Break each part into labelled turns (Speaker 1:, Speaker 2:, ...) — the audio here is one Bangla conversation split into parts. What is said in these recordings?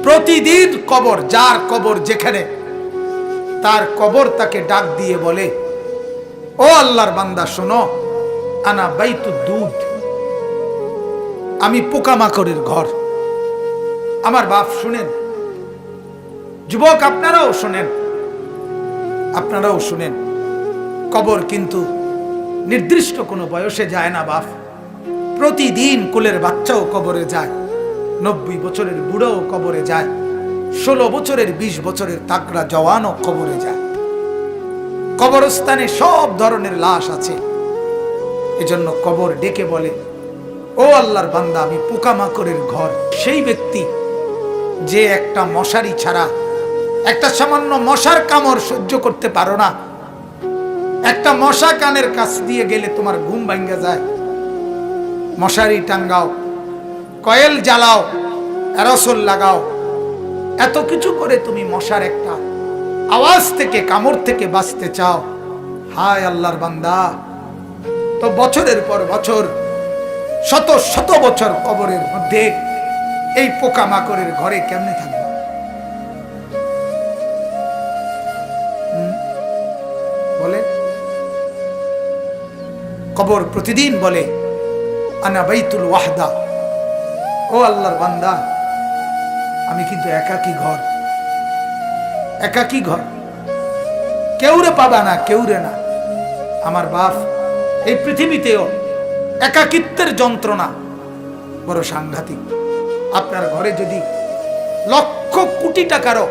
Speaker 1: প্রতিদিন কবর, যার কবর যেখানে, তার কবর তাকে ডাক দিয়ে বলে, ও আল্লাহর বান্দা শোনো, আনা বাইতু দুধ, আমি পোকামাকড়ের ঘর। আমার বাপ শুনেন, যুবক আপনারাও শুনেন, আপনারাও শুনেন, কবর কিন্তু নির্দিষ্ট কোনো বয়সে যায় না বাপ। প্রতিদিন কোলের বাচ্চাও কবরে যায়, 90 বছরের বুড়োও কবরে যায়, 16 বছরের 20 বছরের তাকড়া জওয়ানও কবরে যায়। কবরস্থানে সব ধরনের লাশ আছে। এজন্য কবর ডেকে বলে, ও আল্লাহর বান্দা, আমি পোকামাকড়ের ঘর। সেই ব্যক্তি যে একটা মশারি ছাড়া, একটা সামান্য মশার কামড় সহ্য করতে পারো না, একটা মশা কানের কাছ দিয়ে গেলে তোমার ঘুম ভাঙ্গা যায়, মশারি টাঙ্গাও, কয়েল জ্বালাও, অ্যারোসল লাগাও, এত কিছু করে তুমি মশার একটা আওয়াজ থেকে, কামড় থেকে বাঁচতে চাও। হায় আল্লাহর বান্দা, তো বছরের পর বছর, শত শত বছর কবরের মধ্যে এই পোকামাকড়ের ঘরে কেমনে থাকবে? বলে কবর প্রতিদিন বলে, আনা বাইতুল ওয়াহদা, ও আল্লাহর বান্দা, আমি কিন্তু একাকী ঘর, একাকী ঘর, কেউরে পাবা না, কেউরে না। আমার বাপ, এই পৃথিবীতেও একাকিত্বের যন্ত্রণা বড় সাংঘাতিক। আপনার ঘরে যদি লক্ষ কোটি টাকারও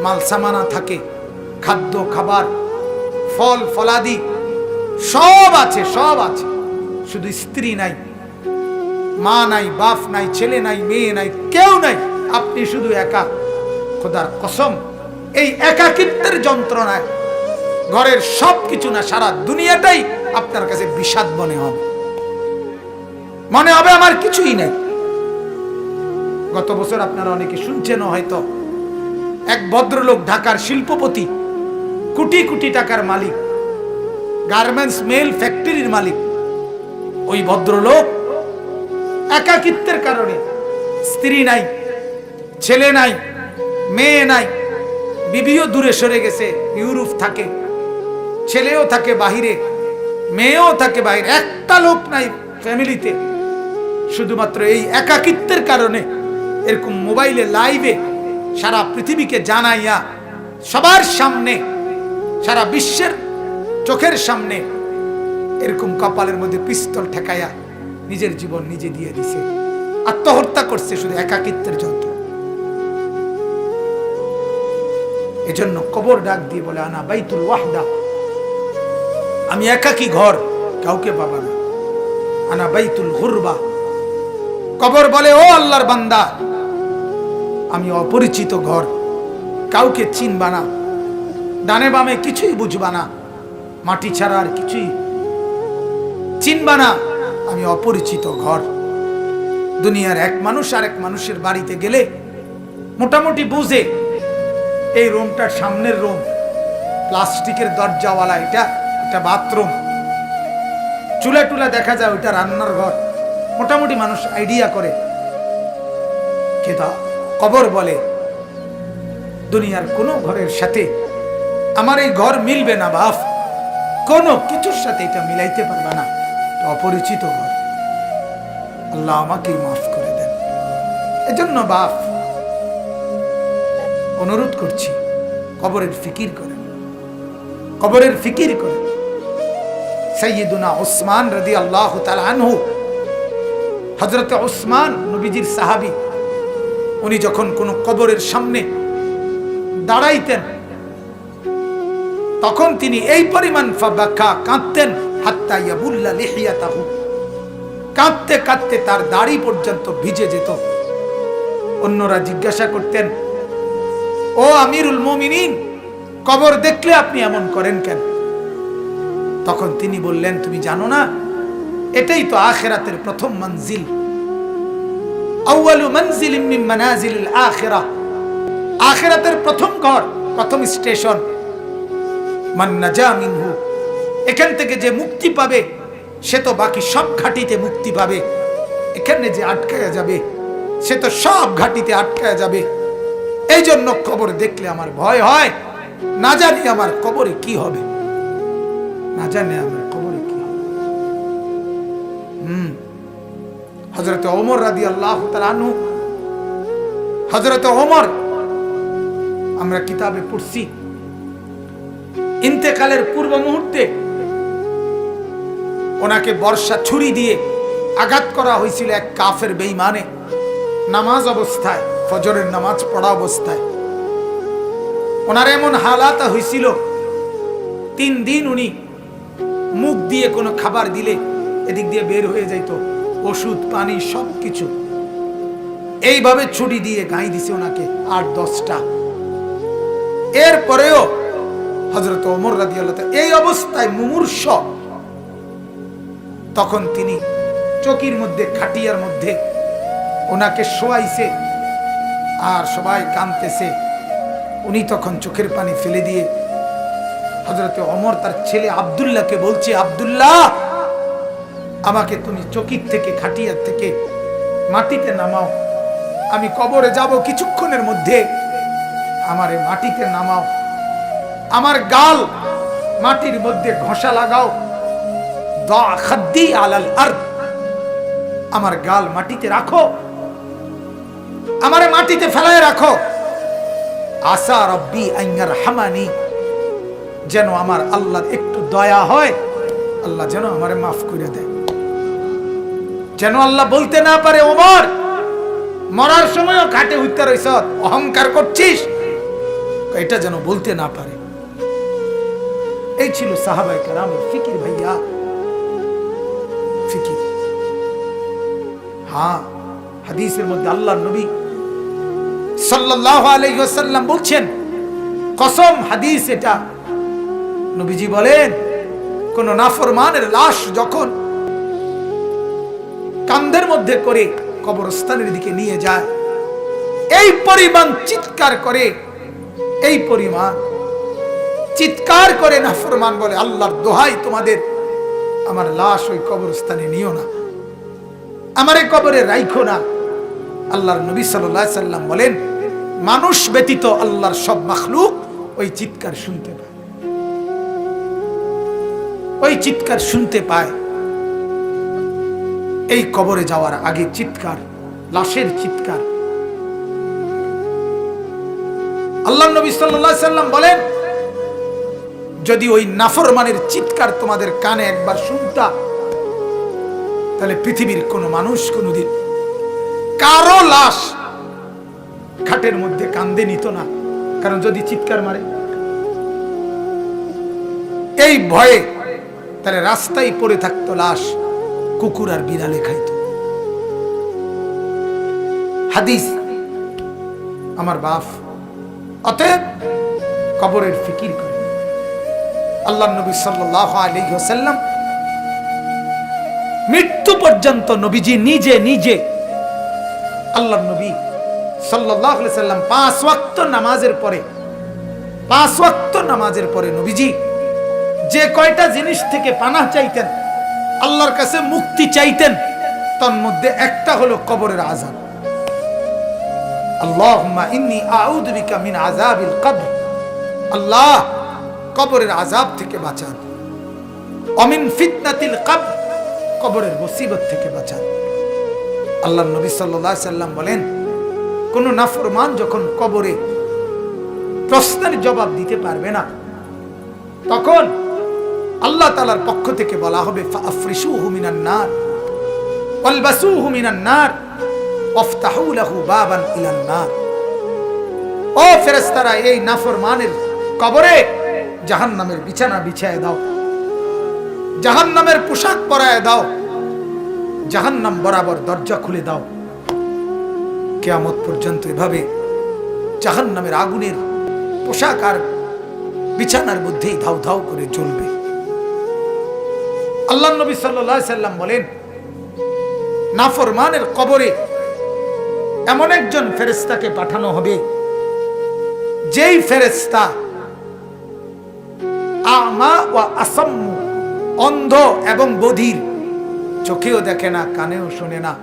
Speaker 1: মাল সামানা থাকে, খাদ্য খাবার, ফল ফলাদি সব আছে, সব আছে, শুধু স্ত্রী নাই, মা নাই, বাপ নাই, ছেলে নাই, মেয়ে নাই, কেউ নাই, আপনি শুধু একা। খোদার কসম, এই একাকিত্বের যন্ত্রণায় ঘরের সব কিছু না, সারা দুনিয়াটাই আপনার কাছে বিষাদ মনে হবে, মনে হবে আমার কিছুই নেই। গত বছর আপনারা অনেকে শুনছেন হয়তো, এক ভদ্রলোক, ঢাকার শিল্পপতি, কোটি কোটি টাকার মালিক, গার্মেন্টস মেল ফ্যাক্টরির মালিক, ওই ভদ্রলোক একাকিত্বের কারণে, স্ত্রী নাই, ছেলে নাই, মেয়ে নাই, বিবিও দূরে সরে গেছে, ইউরোপ থাকে, ছেলেও থাকে বাহিরে, মেয়েও থাকে বাহিরে, একটা লোক নাই ফ্যামিলিতে। শুধুমাত্র এই একাকিত্বের কারণে এরকম মোবাইলে লাইভে সারা পৃথিবীকে জানাইয়া, সবার সামনে, সারা বিশ্বের চোখের সামনে এরকম কপালের মধ্যে পিস্তল ঠেকাইয়া নিজের জীবন নিজে দিয়ে দিছে, আত্মহত্যা করছে শুধু একাকিত্বের যন্ত্র। এজন্য কবর ডাক দিয়ে বলে, আনা বাইতুল ওয়াহদা, আমি একাকী ঘর, কাউকে পাবা না। আনা বাইতুল গুরবা, কবর বলে, ও আল্লাহর বান্দা, আমি অপরিচিত ঘর, কাউকে চিনবা না, ডানে বামে কিছুই বুঝবা না, মাটি ছাড়া আর কিছুই চিনবা না, আমি অপরিচিত ঘর। দুনিয়ার এক মানুষ আর এক মানুষের বাড়িতে গেলে মোটামুটি বুঝে, এই রুমটার সামনের রুম, প্লাস্টিকের দরজাওয়ালা, এটা একটা বাথরুম, চুলা টুলা দেখা যায়, ওইটা রান্নার ঘর, মোটামুটি মানুষ আইডিয়া করে। কিন্তু কবর বলে, দুনিয়ার কোনো ঘরের সাথে আমার এই ঘর মিলবে না বাপ, কোনো কিছুর সাথে এটা মিলাইতে পারবে না, অপরিচিত ঘর। আল্লাহ আমাকে মাফ করে দেন। এজন্য বাপ, অনুরোধ করছি, কবরের ফিকির করেন, কবরের ফিকির করেন। সাইয়্যিদুনা উসমান রাদিয়াল্লাহু তাআলা আনহু, হযরত উসমান নবীজির সাহাবী, উনি যখন কোন কবরের সামনে দাঁড়াইতেন, তখন তিনি এই পরিমাণ ফাবাকা, কাঁদতেন, হাত্তা ইয়াবুল্লা লিহিয়াতাহু, কাঁদতে কাঁদতে তার দাড়ি পর্যন্ত ভিজে যেত। অন্যরা জিজ্ঞাসা করতেন, ও আমিরুল মুমিনিন, কবর দেখলে আপনি এমন করেন কেন? তখন তিনি বললেন, তুমি জানো না, এটাই তো আখিরাতের প্রথম মঞ্জিল, আউয়ালু মানজিলিন মিন মানাজিলিল আখিরাহ, আখিরাতের প্রথম ঘর, প্রথম স্টেশন। মান নাজা মিনহু, এখান থেকে যে মুক্তি পাবে সে তো বাকি সব ঘাটিতে মুক্তি পাবে, এখানে যে আটকায়া যাবে সে তো সব ঘাটিতে আটকায়া যাবে। এই জন্য কবর দেখলে আমার ভয় হয়, না জানি আমার কবরে কি হবে, না জানি আমার কবরে কি হবে। হযরত ওমর রাদিয়াল্লাহু তাআলা আনহু, হযরত ওমর আমরা কিতাবে পড়ছি, ইন্তেকালের পূর্ব মুহূর্তে ওনাকে বর্ষা ছুরি দিয়ে আঘাত করা হয়েছিল এক কাফের বেঈমানে, নামাজ অবস্থায়, ফজরের নামাজ পড়া অবস্থায়। ওনার এমন হালাত হয়েছিল, 3 দিন উনি মুখ দিয়ে কোনো খাবার দিলে এদিক দিয়ে বের হয়ে যাইত, ওষুধ পানি সবকিছু। এইভাবে ছুরি দিয়ে গাই দিছে ওনাকে 8-10টা। এরপরেও হযরত ওমর রাদিয়াল্লাহু তাআলা এই অবস্থায় মুমূর্ষ, তখন তিনি চকির মধ্যে, খাটিয়ার মধ্যে ওনাকে শোয়াইছে, আর সবাই কাঁদতেছে। উনি তখন চোখের পানি ফেলে দিয়ে হযরত ওমর তার ছেলে আব্দুল্লাহকে বলছে, আব্দুল্লাহ, আমাকে তুমি চকির থেকে, খাটিয়ার থেকে মাটিতে নামাও, আমি কবরে যাব কিছুক্ষণের মধ্যে, আমারে মাটিতে নামাও, আমার গাল মাটির মধ্যে ঘষা লাগাও, দা খাদ্দি আলাল আরদ, আমার গাল মাটিতে রাখো, আমারে মাটিতে ফেলায় রাখো, আসা রব্বি আন ইয়ারহামানি, যেন আমার আল্লাহর একটু দয়া হয়, আল্লাহ যেন আমারে মাফ করে দেয়। যেন আল্লাহ বলতে না পারে, ওমর মরার সময়ও ঘাটে উঠতে রইছ, অহংকার করছিস, এটা যেন বলতে না পারে। এই ছিল সাহাবায়ে কেরামের ফিকির ভাইয়া, ফিকির। হ্যাঁ, হাদিসের মধ্যে আল্লাহর নবী সাল্লাল্লাহু আলাইহি ওয়াসাল্লাম বলছেন, কসম, হাদিস এটা, নবীজি বলেন, কোন নাফরমানের লাশ যখন কাঁধের মধ্যে করে কবরস্থানের দিকে নিয়ে যায়, এই পরিমাণ চিৎকার করে, এই পরিমাণ চিৎকার করে নাফরমান বলে, আল্লাহর দোহাই তোমাদের, আমার লাশ ওই কবরস্থানে নিও না, আমারে কবরে রাইখো না। আল্লাহর নবী সাল্লাল্লাহু আলাইহি সাল্লাম বলেন, মানুষ ব্যতীত আল্লাহর সব মাখলুক ওই চিৎকার শুনতে পায়, ওই চিৎকার শুনতে পায়। এই কবরে যাওয়ার আগে চিৎকার, লাশের চিৎকার। আল্লাহর নবী সাল্লাল্লাহু আলাইহি সাল্লাম বলেন, যদি ওই নাফরমানের চিৎকার তোমাদের কানে একবার শুনতা, তাহলে পৃথিবীর কোন মানুষ কোনদিন কারো লাশ খাটের মধ্যে কান্দে নিত না, কারণ যদি চিৎকার মারে এই ভয়ে, তাহলে রাস্তায় পড়ে থাকতো লাশ, কুকুর আর বিড়ালে খাইত। হাদিস আমার বাপ। অতএব কবরের ফিকির করে। আল্লাহর নবী সাল্লাল্লাহু আলাইহি ওয়াসাল্লাম মৃত্যু পর্যন্ত নবীজি নিজে নিজে, আল্লাহর নবী সাল্লাল্লাহু আলাইহি ওয়াসাল্লাম 5 ওয়াক্ত নামাজের পরে নবীজি যে কয়টা জিনিস থেকে পানাহ চাইতেন, আল্লাহর কাছে মুক্তি চাইতেন, তার মধ্যে একটা হলো কবরের আযাব। আল্লাহুম্মা ইন্নী আউযু বিকা মিন আযাবিল কবর, আল্লাহ কবরের আযাব থেকে বাঁচান। অমিন ফিতনাতিল কবর, কবরের মুসিবত থেকে বাঁচান। আল্লাহর নবী সাল্লাল্লাহু আলাইহি সাল্লাম বলেন, কোন নাফরমান যখন কবরে প্রশ্নের জবাব দিতে পারবে না, তখন আল্লাহ তাআলার পক্ষ থেকে বলা হবে, ফাআফরিশুহু মিনান নার ওয়ালবাসুহু মিনান নার ওয়াফতাহু লাহু বাবান ইলান নার। ও ফেরেশতারা, এই নাফরমানের কবরে জাহান্নামের বিছানা বিছায় দাও, জাহান্নামের পোশাক পরায় দাও, জাহান্নাম বরাবর দরজা খুলে দাও। কিয়ামত পর্যন্ত এভাবে জাহান্নামের আগুনের পোশাক আর বিছানার মধ্যেই ধাউ ধাউ করে জ্বলবে। আল্লাহর নবী সাল্লাল্লাহু আলাইহি সাল্লাম বলেন, নাফরমানের কবরে এমন একজন ফেরেশতাকে পাঠানো হবে, যেই ফেরেশতা আমা ওয়া আসাম্মু, অন্ধ এবং বধির, চোখেও দেখে না, কানেও শোনে না,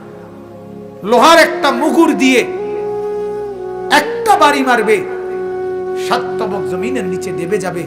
Speaker 1: লোহার একটা মুগুর দিয়ে একটা বাড়ি মারবে, 7 তবক জমিনের নিচে দেবে যাবে।